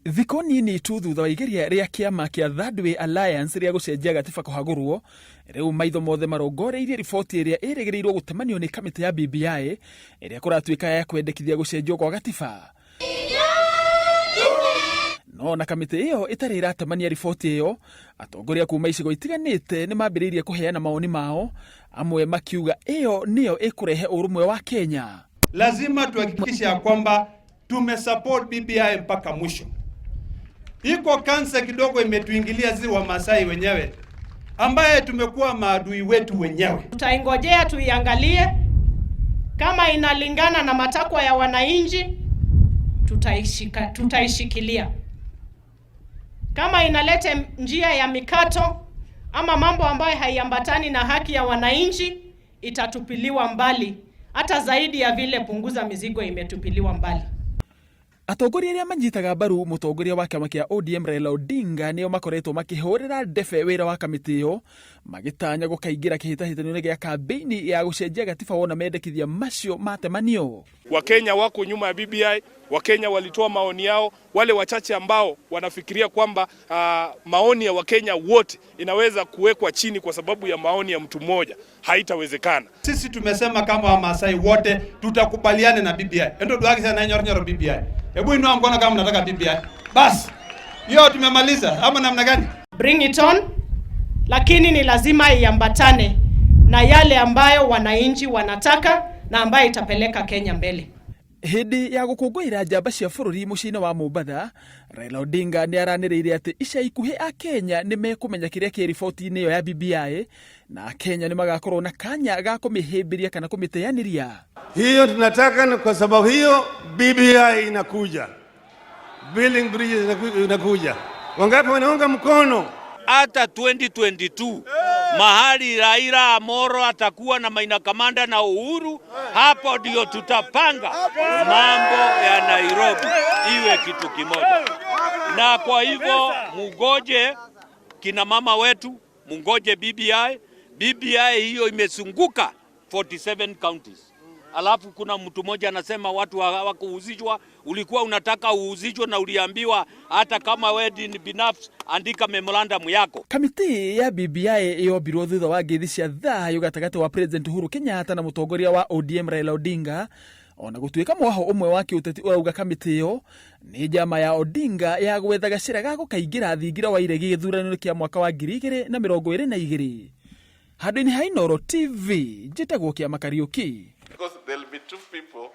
Thiko nini tu thutha wa igeria ria kiama kia Thirdway Alliance ria gucenjia gatiba kuhagurwo riu maitho mothe marongoreirie riboti iria irigiriirwo gutemanio ni kamiti ya BBI iria kuratuika ya kwendekithia gucenjio kwa gatiba. No na kamiti iyo itari iratemania riboti iyo, atongoria kuuma icigo itiganite ni mambiriirie kuheana maoni mao, amwe makiuga iyo niyo ikurehe urumwe wa Kenya. Lazima tuhakikishe ya kwamba tumesupport BBI mpaka mwisho. Iko kansa kidogo imetuingilia zi wa Masai wenyewe, ambaye tumekuwa maadui wetu wenyewe. Tutaingojea tuiangalie kama inalingana na matakwa ya wananchi, tutaishikilia. Kama inalete njia ya mikato ama mambo ambayo haiambatani na haki ya wananchi, itatupiliwa mbali, hata zaidi ya vile punguza mizigo imetupiliwa mbali. Atongoria aria manyitaga mbaru mutongoria wa kiama kia ODM Raila Odinga nio makoretwo makihurira ndebe wira wa kamiti iyo, magitanya gukaingira kihitahitano gia kampeini ya gucenjia gatiba wona mendekithia macio matemanio. Wakenya wako nyuma ya BBI, Wakenya walitoa maoni yao. Wale wachache ambao wanafikiria kwamba maoni ya Wakenya wote inaweza kuwekwa chini kwa sababu ya maoni ya mtu mmoja, haitawezekana. Sisi tumesema kama Wamasai wote tutakubaliana na BBI. Endo duaki sana nyoronyoro BBI. Hebu inua mkono kama mnataka BBI. Bas. Hiyo tumemaliza ama namna gani? Bring it on. Lakini ni lazima iambatane na yale ambayo wananchi wanataka na ambayo itapeleka Kenya mbele. Hindi ya gukungwira njamba cia bururi muciini wa Mombasa, Raila Odinga ni araniriire ati ica ikuhi a Kenya ni mekumenya kiria ki riboti-ini iyo ya BBI na Kenya ni magakorwo na kanya ga kumihimbiria kana kumiteaniria. Hiyo tunataka, kwa sababu hiyo BBI inakuja, building bridges inakuja. Wangapi wanaunga mkono? Hata 2022 mahali Raila Amolo atakuwa na Maina Kamanda na Uhuru, hapo ndio tutapanga mambo ya Nairobi iwe kitu kimoja. Na kwa hivyo mugoje kina mama wetu, mungoje BBI. BBI hiyo imesunguka 47 counties. Alafu kuna mtu mmoja anasema watu hawakuuzishwa. Ulikuwa unataka uuzishwe na uliambiwa hata kama wewe ni binafsi andika memorandum yako. Kamiti ya BBI iyo biro thutha wa ngithi cia thayo gatagati wa President Uhuru Kenyatta na mutongoria wa ODM Raila Odinga, ona gutuika mwaho umwe wa kiuteti urauga kamiti iyo ni njama ya Odinga ya gwetha gacira ga gukaingira thingira wa iregi githurano kia mwaka wa 2022. Handũ-inĩ ha Inooro TV, njĩtagwo Kĩama Kariũki. Because there'll be two people